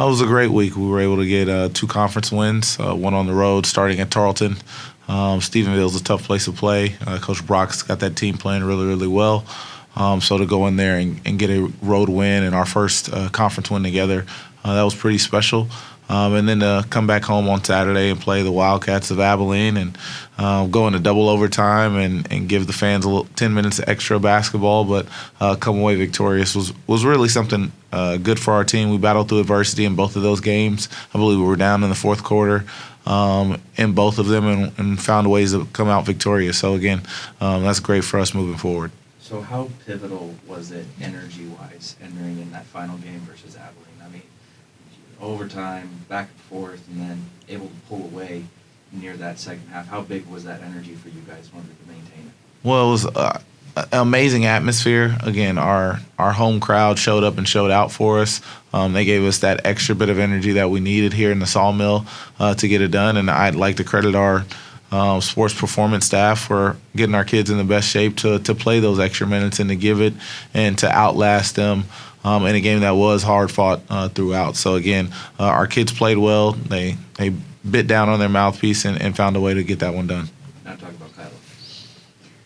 It was a great week. We were able to get 2 conference wins, one on the road starting at Tarleton. Stephenville's a tough place to play. Coach Brock's got that team playing really, really well. So to go in there and get a road win and our first conference win together, that was pretty special. And then to come back home on Saturday and play the Wildcats of Abilene and go into double overtime and give the fans 10 minutes of extra basketball, but come away victorious was really something good for our team. We battled through adversity in both of those games. I believe we were down in the fourth quarter in both of them and found ways to come out victorious. So, again, that's great for us moving forward. So how pivotal was it energy-wise entering in that final game versus Abilene? I mean, overtime, back and forth, and then able to pull away near that second half. How big was that energy for you guys in order to maintain it? Well, it was an amazing atmosphere. Again, our home crowd showed up and showed out for us. They gave us that extra bit of energy that we needed here in the Sawmill to get it done, and I'd like to credit our sports performance staff for getting our kids in the best shape to play those extra minutes and to give it and to outlast them in a game that was hard fought throughout. So again, our kids played well. They bit down on their mouthpiece and found a way to get that one done. Now talk about Kyla.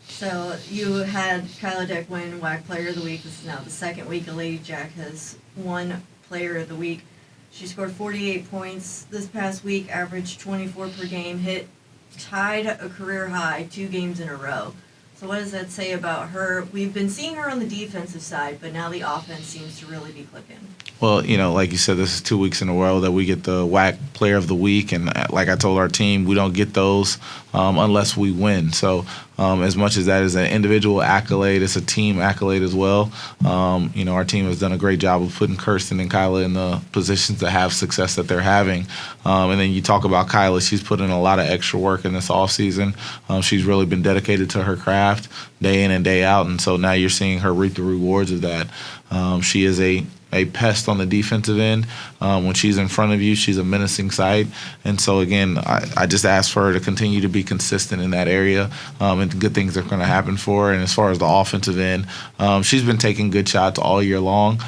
So you had Kyla Dick win WAC Player of the Week. This is now the second week a Ladyjack has won Player of the Week. She scored 48 points this past week, averaged 24 per game, tied a career high 2 games in a row. So what does that say about her? We've been seeing her on the defensive side, but now the offense seems to really be clicking. Well, like you said, this is 2 weeks in a row that we get the WAC Player of the Week, and like I told our team, we don't get those unless we win. So as much as that is an individual accolade, it's a team accolade as well. Our team has done a great job of putting Kirsten and Kyla in the positions to have success that they're having. And then you talk about Kyla, she's put in a lot of extra work in this offseason. She's really been dedicated to her craft day in and day out, and so now you're seeing her reap the rewards of that. She is a pest on the defensive end. When she's in front of you, she's a menacing sight. And so, again, I just ask for her to continue to be consistent in that area, and good things are going to happen for her. And as far as the offensive end, she's been taking good shots all year long.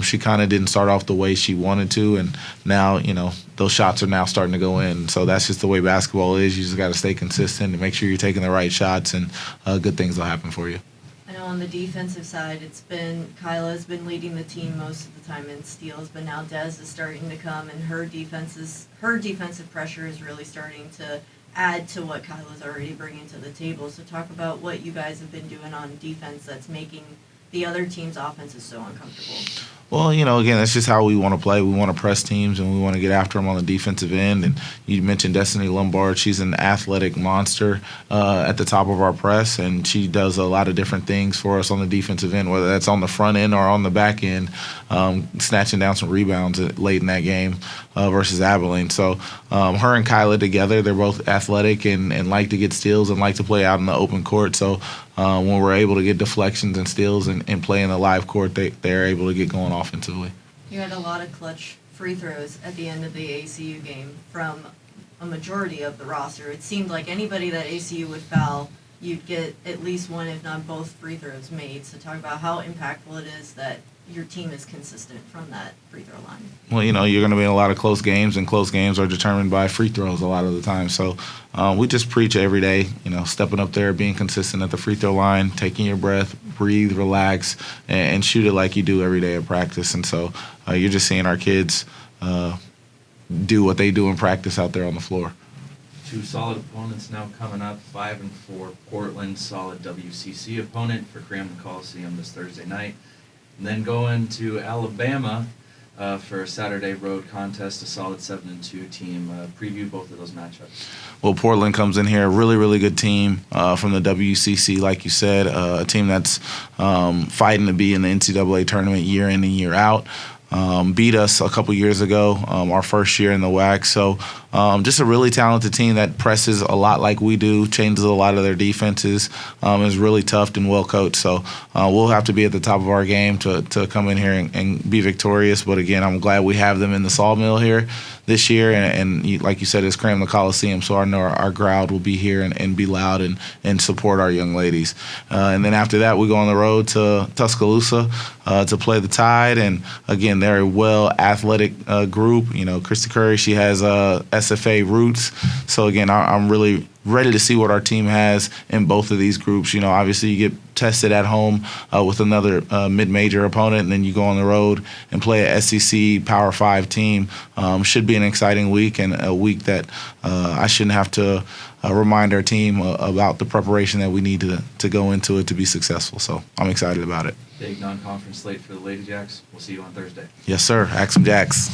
She kind of didn't start off the way she wanted to, and now, those shots are now starting to go in. So that's just the way basketball is. You just got to stay consistent and make sure you're taking the right shots, and good things will happen for you. I know on the defensive side, Kyla's been leading the team most of the time in steals, but now Des is starting to come, and her defensive pressure is really starting to add to what Kyla's already bringing to the table. So talk about what you guys have been doing on defense that's making the other team's offenses so uncomfortable. Well, again, that's just how we want to play. We want to press teams, and we want to get after them on the defensive end. And you mentioned Destiny Lombard. She's an athletic monster at the top of our press, and she does a lot of different things for us on the defensive end, whether that's on the front end or on the back end, snatching down some rebounds late in that game versus Abilene. So her and Kyla together, they're both athletic and like to get steals and like to play out in the open court. So when we're able to get deflections and steals and play in the live court, they're able to get going offensively. You had a lot of clutch free throws at the end of the ACU game from a majority of the roster. It seemed like anybody that ACU would foul, you'd get at least one, if not both, free throws made. So talk about how impactful it is that your team is consistent from that free throw line. Well, you're going to be in a lot of close games, and close games are determined by free throws a lot of the time. So we just preach every day, stepping up there, being consistent at the free throw line, taking your breath, breathe, relax, and shoot it like you do every day at practice. And so you're just seeing our kids do what they do in practice out there on the floor. 2 solid opponents now coming up, 5-4 Portland, solid WCC opponent for CRAM the Coliseum this Thursday night. And then going to Alabama for a Saturday road contest, a solid 7-2 team. Preview both of those matchups. Well, Portland comes in here, a really, really good team from the WCC, like you said, a team that's fighting to be in the NCAA tournament year in and year out. Beat us a couple years ago, our first year in the WAC. So just a really talented team that presses a lot like we do, changes a lot of their defenses, is really tough and well coached. So we'll have to be at the top of our game to come in here and be victorious. But again, I'm glad we have them in the Sawmill here this year, and like you said, it's CRAM the Coliseum, so I know our crowd will be here and be loud and support our young ladies. And then after that, we go on the road to Tuscaloosa to play the Tide, and again, they're a well athletic group. You know, Krista Curry, she has SFA roots, so again, I'm really ready to see what our team has in both of these groups. You know, obviously you get tested at home with another mid-major opponent, and then you go on the road and play a SEC Power 5 team. Should be an exciting week, and a week that I shouldn't have to remind our team about the preparation that we need to go into it to be successful. So I'm excited about it. Big non-conference slate for the Ladyjacks. We'll see you on Thursday. Yes, sir. Axe 'em Jacks.